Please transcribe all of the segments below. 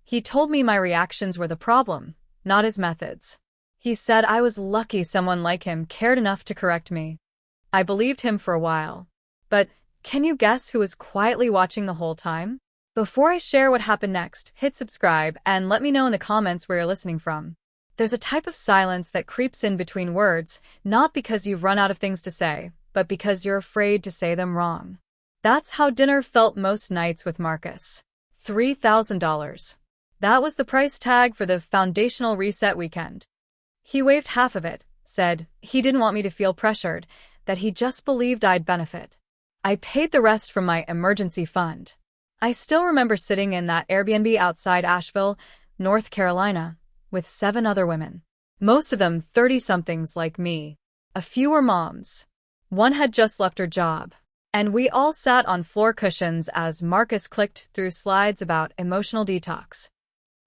He told me my reactions were the problem, not his methods. He said I was lucky someone like him cared enough to correct me. I believed him for a while. But can you guess who was quietly watching the whole time? Before I share what happened next, hit subscribe and let me know in the comments where you're listening from. There's a type of silence that creeps in between words, not because you've run out of things to say, but because you're afraid to say them wrong. That's how dinner felt most nights with Marcus. $3,000. That was the price tag for the foundational reset weekend. He waived half of it, said he didn't want me to feel pressured, that he just believed I'd benefit. I paid the rest from my emergency fund. I still remember sitting in that Airbnb outside Asheville, North Carolina, with 7 other women. Most of them 30-somethings like me. A few were moms. One had just left her job. And we all sat on floor cushions as Marcus clicked through slides about emotional detox.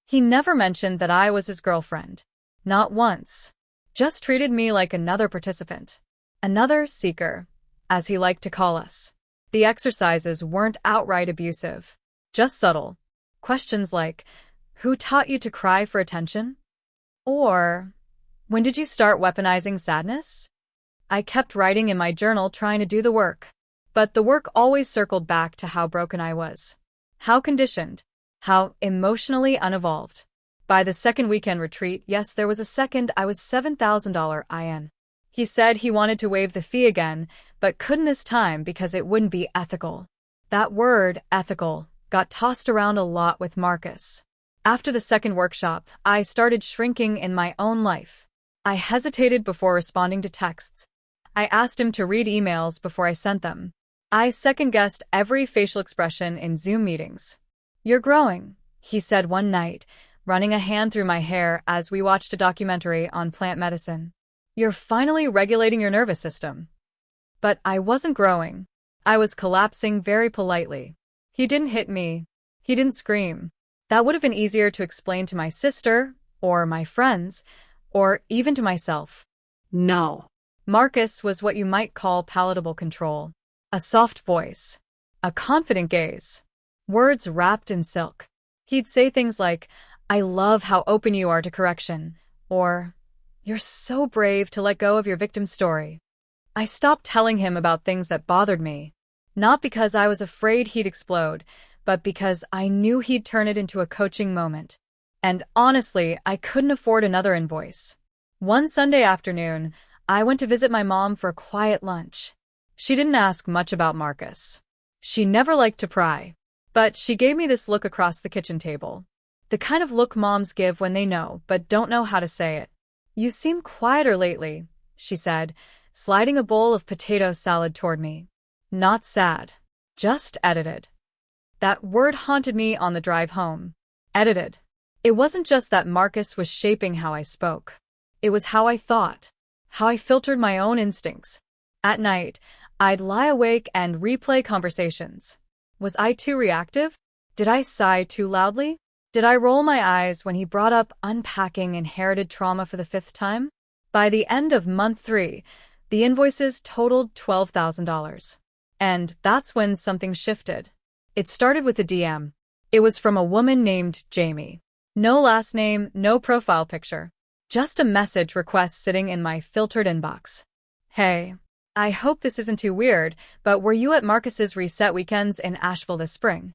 He never mentioned that I was his girlfriend. Not once. Just treated me like another participant. Another seeker, as he liked to call us. The exercises weren't outright abusive. Just subtle. Questions like, who taught you to cry for attention? Or, when did you start weaponizing sadness? I kept writing in my journal trying to do the work. But the work always circled back to how broken I was. How conditioned. How emotionally unevolved. By the second weekend retreat, yes, there was a second, I was $7,000 in. He said he wanted to waive the fee again, but couldn't this time because it wouldn't be ethical. That word, ethical, got tossed around a lot with Marcus. After the second workshop, I started shrinking in my own life. I hesitated before responding to texts. I asked him to read emails before I sent them. I second-guessed every facial expression in Zoom meetings. You're growing, he said one night, running a hand through my hair as we watched a documentary on plant medicine. You're finally regulating your nervous system. But I wasn't growing. I was collapsing very politely. He didn't hit me. He didn't scream. That would have been easier to explain to my sister, or my friends, or even to myself. No. Marcus was what you might call palatable control. A soft voice. A confident gaze. Words wrapped in silk. He'd say things like, I love how open you are to correction, or, you're so brave to let go of your victim story. I stopped telling him about things that bothered me. Not because I was afraid he'd explode, but because I knew he'd turn it into a coaching moment. And honestly, I couldn't afford another invoice. One Sunday afternoon, I went to visit my mom for a quiet lunch. She didn't ask much about Marcus. She never liked to pry. But she gave me this look across the kitchen table. The kind of look moms give when they know but don't know how to say it. You seem quieter lately, she said, sliding a bowl of potato salad toward me. Not sad. Just edited. That word haunted me on the drive home. Edited. It wasn't just that Marcus was shaping how I spoke. It was how I thought. How I filtered my own instincts. At night, I'd lie awake and replay conversations. Was I too reactive? Did I sigh too loudly? Did I roll my eyes when he brought up unpacking inherited trauma for the 5th time? By the end of month 3, the invoices totaled $12,000. And that's when something shifted. It started with a DM. It was from a woman named Jamie. No last name, no profile picture. Just a message request sitting in my filtered inbox. Hey, I hope this isn't too weird, but were you at Marcus's reset weekends in Asheville this spring?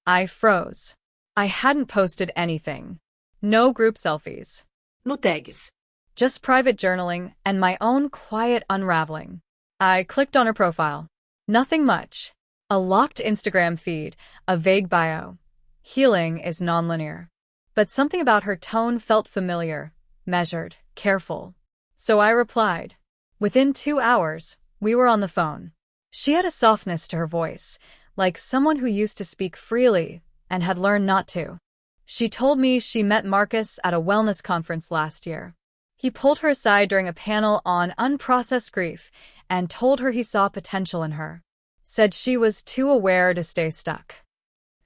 I froze. I hadn't posted anything. No group selfies. No tags. Just private journaling and my own quiet unraveling. I clicked on her profile. Nothing much. A locked Instagram feed, a vague bio. Healing is nonlinear. But something about her tone felt familiar, measured, careful. So I replied. Within 2 hours, we were on the phone. She had a softness to her voice, like someone who used to speak freely and had learned not to. She told me she met Marcus at a wellness conference last year. He pulled her aside during a panel on unprocessed grief and told her he saw potential in her. Said she was too aware to stay stuck.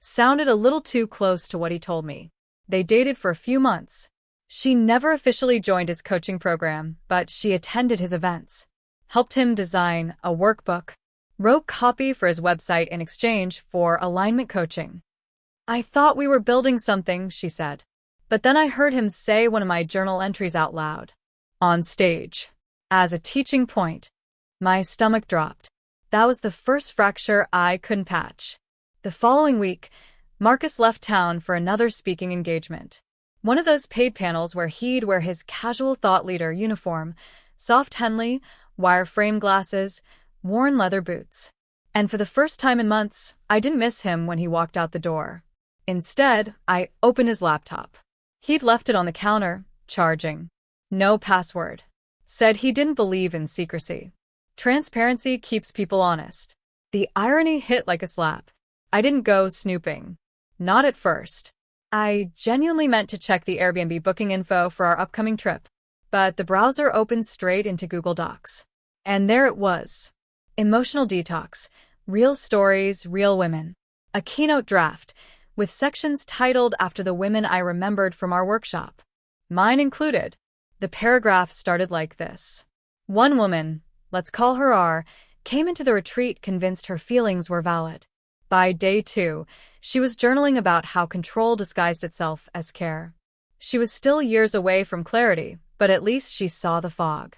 Sounded a little too close to what he told me. They dated for a few months. She never officially joined his coaching program, but she attended his events, helped him design a workbook, wrote copy for his website in exchange for alignment coaching. I thought we were building something, she said. But then I heard him say one of my journal entries out loud. On stage. As a teaching point. My stomach dropped. That was the first fracture I couldn't patch. The following week, Marcus left town for another speaking engagement. One of those paid panels where he'd wear his casual thought leader uniform, soft Henley, wire-frame glasses, worn leather boots. And for the first time in months, I didn't miss him when he walked out the door. Instead, I opened his laptop. He'd left it on the counter, charging. No password. Said he didn't believe in secrecy. Transparency keeps people honest. The irony hit like a slap. I didn't go snooping. Not at first. I genuinely meant to check the Airbnb booking info for our upcoming trip. But the browser opened straight into Google Docs. And there it was. Emotional detox. Real stories, real women. A keynote draft, with sections titled after the women I remembered from our workshop. Mine included. The paragraph started like this. One woman, let's call her R, came into the retreat convinced her feelings were valid. By day 2, she was journaling about how control disguised itself as care. She was still years away from clarity, but at least she saw the fog.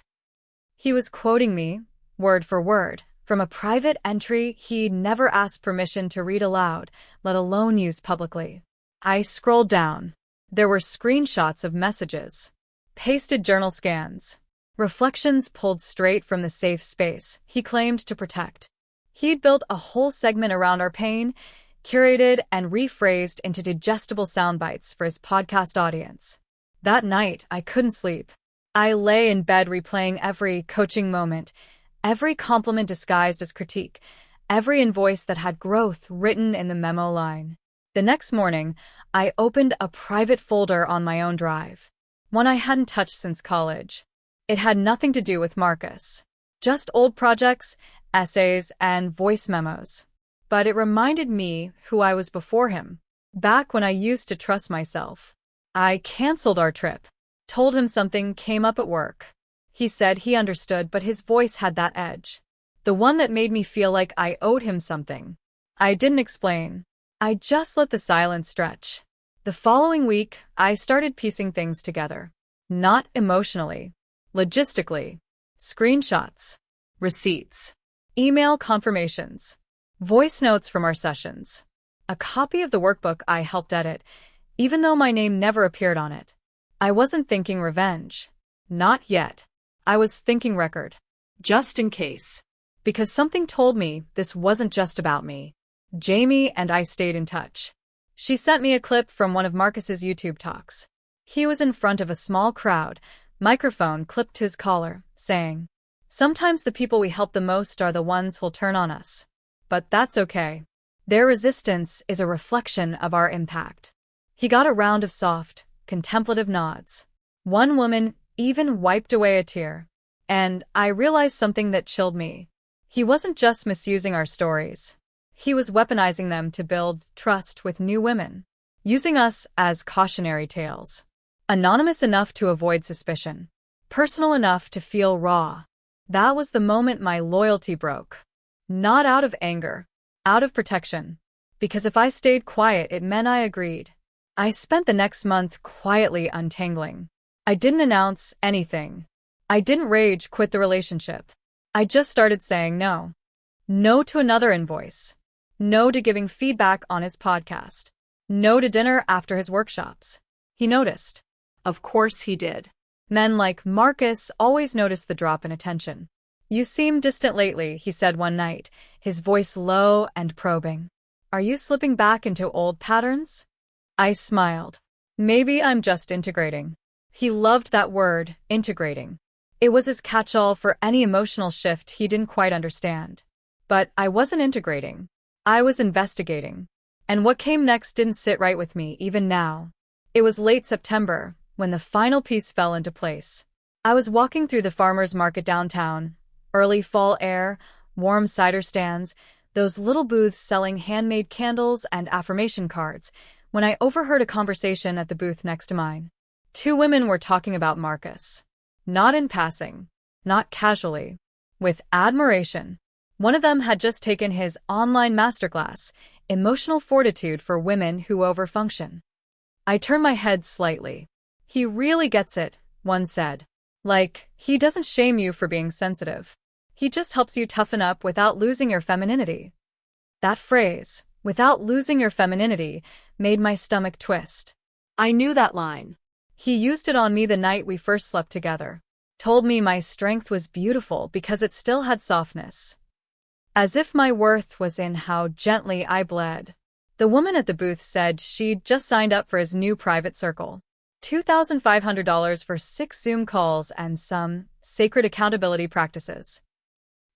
He was quoting me, word for word, from a private entry he'd never asked permission to read aloud, let alone use publicly. I scrolled down. There were screenshots of messages. Pasted journal scans. Reflections pulled straight from the safe space he claimed to protect. He'd built a whole segment around our pain, curated and rephrased into digestible soundbites for his podcast audience. That night, I couldn't sleep. I lay in bed replaying every coaching moment, every compliment disguised as critique, every invoice that had growth written in the memo line. The next morning, I opened a private folder on my own drive, one I hadn't touched since college. It had nothing to do with Marcus, just old projects, essays, and voice memos. But it reminded me who I was before him, back when I used to trust myself. I canceled our trip, told him something came up at work. He said he understood, but his voice had that edge. The one that made me feel like I owed him something. I didn't explain. I just let the silence stretch. The following week, I started piecing things together. Not emotionally. Logistically. Screenshots. Receipts. Email confirmations. Voice notes from our sessions. A copy of the workbook I helped edit, even though my name never appeared on it. I wasn't thinking revenge. Not yet. I was thinking record. Just in case. Because something told me this wasn't just about me. Jamie and I stayed in touch. She sent me a clip from one of Marcus's YouTube talks. He was in front of a small crowd, microphone clipped to his collar, saying, "Sometimes the people we help the most are the ones who'll turn on us. But that's okay. Their resistance is a reflection of our impact." He got a round of soft, contemplative nods. One woman even wiped away a tear. And I realized something that chilled me. He wasn't just misusing our stories. He was weaponizing them to build trust with new women, using us as cautionary tales. Anonymous enough to avoid suspicion. Personal enough to feel raw. That was the moment my loyalty broke. Not out of anger. Out of protection. Because if I stayed quiet, it meant I agreed. I spent the next month quietly untangling. I didn't announce anything. I didn't rage quit the relationship. I just started saying no. No to another invoice. No to giving feedback on his podcast. No to dinner after his workshops. He noticed. Of course he did. Men like Marcus always notice the drop in attention. "You seem distant lately," he said one night, his voice low and probing. "Are you slipping back into old patterns?" I smiled. Maybe I'm just integrating. He loved that word, integrating. It was his catch-all for any emotional shift he didn't quite understand. But I wasn't integrating. I was investigating. And what came next didn't sit right with me, even now. It was late September, when the final piece fell into place. I was walking through the farmer's market downtown. Early fall air, warm cider stands, those little booths selling handmade candles and affirmation cards, when I overheard a conversation at the booth next to mine. Two women were talking about Marcus. Not in passing. Not casually. With admiration. One of them had just taken his online masterclass, Emotional fortitude for women who overfunction. I turned my head slightly. He really gets it, one said. Like, he doesn't shame you for being sensitive. He just helps you toughen up without losing your femininity. That phrase, without losing your femininity, made my stomach twist. I knew that line. He used it on me the night we first slept together. Told me my strength was beautiful because it still had softness. As if my worth was in how gently I bled. The woman at the booth said she'd just signed up for his new private circle. $2,500 for 6 Zoom calls and some sacred accountability practices.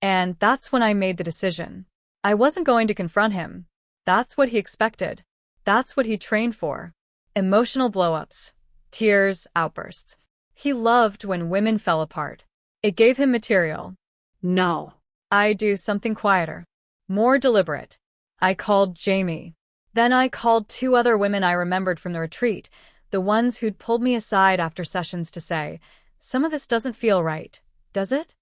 And that's when I made the decision. I wasn't going to confront him. That's what he expected. That's what he trained for. Emotional blow-ups. Tears, outbursts. He loved when women fell apart. It gave him material. No. I do something quieter. More deliberate. I called Jamie. Then I called 2 other women I remembered from the retreat, the ones who'd pulled me aside after sessions to say, "Some of this doesn't feel right, does it?"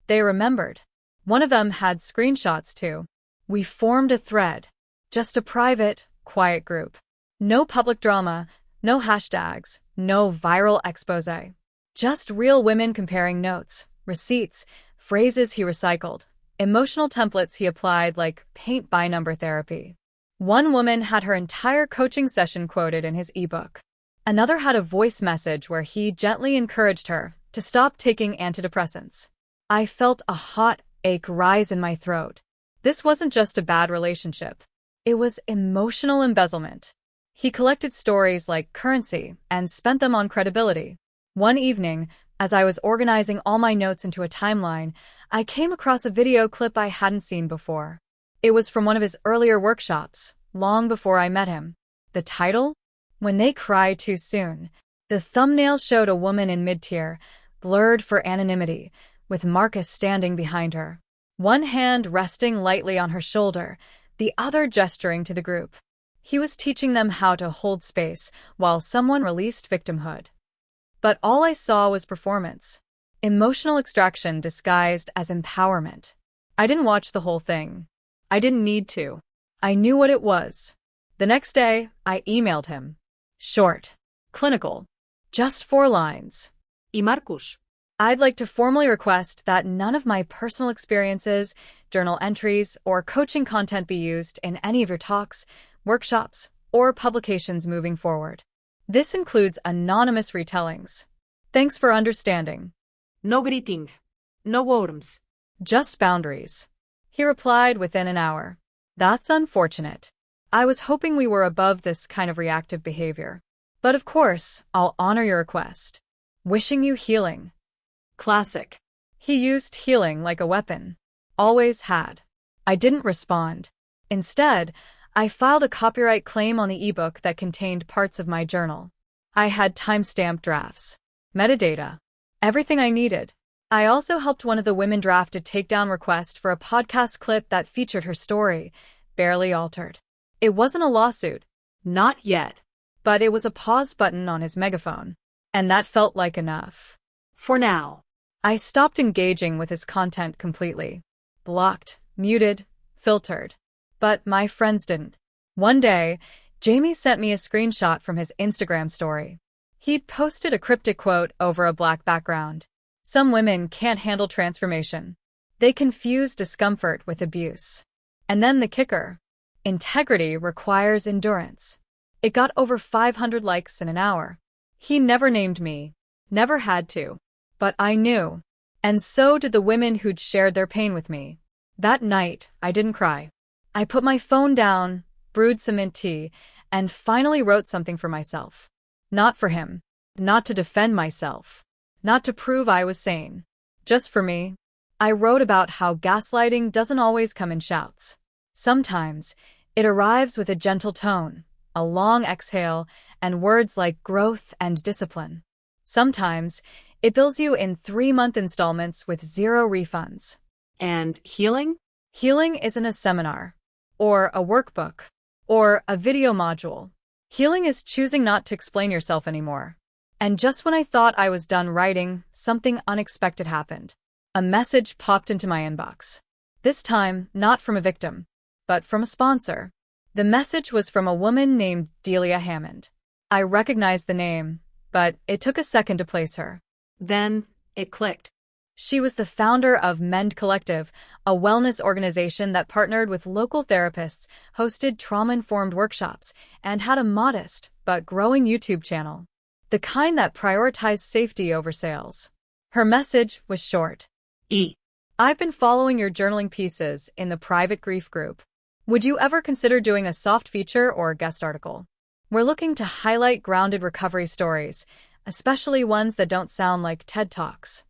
They remembered. One of them had screenshots too. We formed a thread. Just a private, quiet group. No public drama, no hashtags, no viral expose. Just real women comparing notes, receipts, phrases he recycled, emotional templates he applied like paint-by-number therapy. One woman had her entire coaching session quoted in his ebook. Another had a voice message where he gently encouraged her to stop taking antidepressants. I felt a hot ache rise in my throat. This wasn't just a bad relationship. It was emotional embezzlement. He collected stories like currency and spent them on credibility. One evening, as I was organizing all my notes into a timeline, I came across a video clip I hadn't seen before. It was from one of his earlier workshops, long before I met him. The title? When They Cry Too Soon. The thumbnail showed a woman in mid-tier, blurred for anonymity, with Marcus standing behind her. One hand resting lightly on her shoulder, the other gesturing to the group. He was teaching them how to hold space while someone released victimhood. But all I saw was performance. Emotional extraction disguised as empowerment. I didn't watch the whole thing. I didn't need to. I knew what it was. The next day, I emailed him. Short. Clinical. Just 4 lines. Y Marcus. I'd like to formally request that none of my personal experiences, journal entries, or coaching content be used in any of your talks, workshops, or publications moving forward. This includes anonymous retellings. Thanks for understanding. No greeting. No worms. Just boundaries. He replied within an hour. That's unfortunate. I was hoping we were above this kind of reactive behavior. But of course, I'll honor your request. Wishing you healing. Classic. He used healing like a weapon. Always had. I didn't respond. Instead, I filed a copyright claim on the ebook that contained parts of my journal. I had timestamped drafts, metadata, everything I needed. I also helped one of the women draft a takedown request for a podcast clip that featured her story, barely altered. It wasn't a lawsuit. Not yet. But it was a pause button on his megaphone. And that felt like enough. For now. I stopped engaging with his content completely. Blocked, muted, filtered. But my friends didn't. One day, Jamie sent me a screenshot from his Instagram story. He'd posted a cryptic quote over a black background. Some women can't handle transformation. They confuse discomfort with abuse. And then the kicker. Integrity requires endurance. It got over 500 likes in an hour. He never named me. Never had to. But I knew. And so did the women who'd shared their pain with me. That night, I didn't cry. I put my phone down, brewed some mint tea, and finally wrote something for myself. Not for him. Not to defend myself. Not to prove I was sane. Just for me. I wrote about how gaslighting doesn't always come in shouts. Sometimes, it arrives with a gentle tone, a long exhale, and words like growth and discipline. Sometimes, it bills you in 3-month installments with 0 refunds. And healing? Healing isn't a seminar, or a workbook, or a video module. Healing is choosing not to explain yourself anymore. And just when I thought I was done writing, something unexpected happened. A message popped into my inbox. This time, not from a victim, but from a sponsor. The message was from a woman named Delia Hammond. I recognized the name, but it took a second to place her. Then it clicked. She was the founder of Mend Collective, a wellness organization that partnered with local therapists, hosted trauma-informed workshops, and had a modest but growing YouTube channel, the kind that prioritized safety over sales. Her message was short. I've been following your journaling pieces in the private grief group. Would you ever consider doing a soft feature or guest article? We're looking to highlight grounded recovery stories, especially ones that don't sound like TED Talks.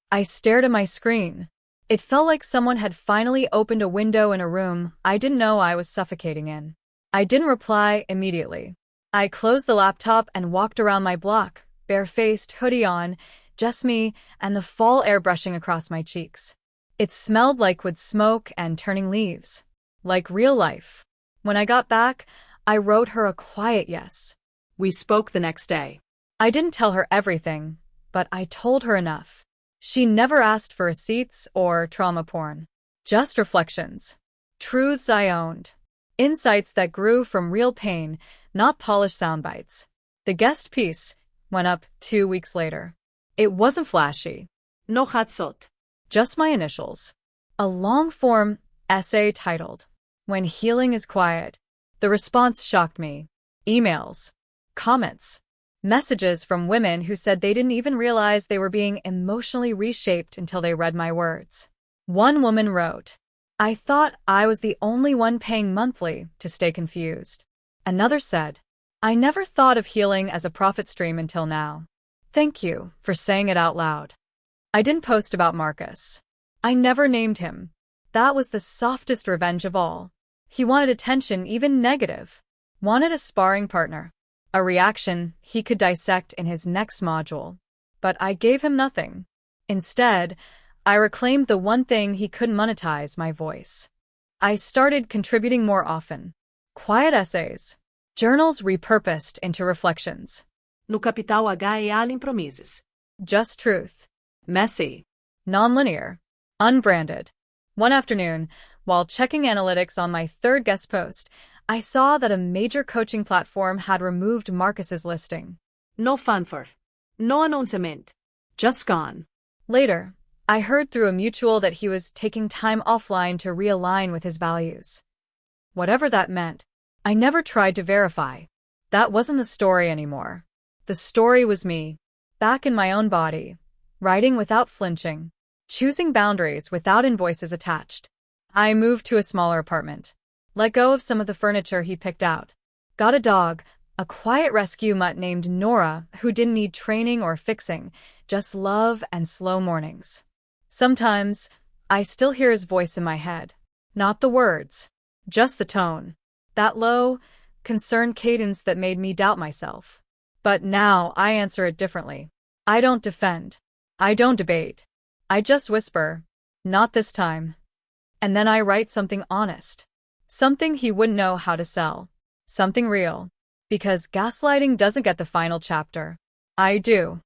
I stared at my screen. It felt like someone had finally opened a window in a room I didn't know I was suffocating in. I didn't reply immediately. I closed the laptop and walked around my block, barefaced, hoodie on, just me and the fall air brushing across my cheeks. It smelled like wood smoke and turning leaves, like real life. When I got back, I wrote her a quiet yes. We spoke the next day. I didn't tell her everything, but I told her enough. She never asked for receipts or trauma porn. Just reflections. Truths I owned. Insights that grew from real pain, not polished sound bites. The guest piece went up 2 weeks later. It wasn't flashy. No heartfelt. Just my initials. A long-form essay titled, When Healing is Quiet. The response shocked me. Emails. Comments. Messages from women who said they didn't even realize they were being emotionally reshaped until they read my words. One woman wrote, I thought I was the only one paying monthly to stay confused. Another said, I never thought of healing as a profit stream until now. Thank you for saying it out loud. I didn't post about Marcus. I never named him. That was the softest revenge of all. He wanted attention, even negative. Wanted a sparring partner. A reaction he could dissect in his next module. But I gave him nothing. Instead, I reclaimed the one thing he couldn't monetize, my voice. I started contributing more often. Quiet essays. Journals repurposed into reflections. No capital H e L impromises. Just truth. Messy. Non-linear. Unbranded. One afternoon, while checking analytics on my third guest post, I saw that a major coaching platform had removed Marcus's listing. No fanfare. No announcement. Just gone. Later, I heard through a mutual that he was taking time offline to realign with his values. Whatever that meant, I never tried to verify. That wasn't the story anymore. The story was me, back in my own body, writing without flinching, choosing boundaries without invoices attached. I moved to a smaller apartment. Let go of some of the furniture he picked out. Got a dog, a quiet rescue mutt named Nora, who didn't need training or fixing, just love and slow mornings. Sometimes, I still hear his voice in my head. Not the words, just the tone. That low, concerned cadence that made me doubt myself. But now I answer it differently. I don't defend. I don't debate. I just whisper, not this time. And then I write something honest. Something he wouldn't know how to sell. Something real. Because gaslighting doesn't get the final chapter. I do.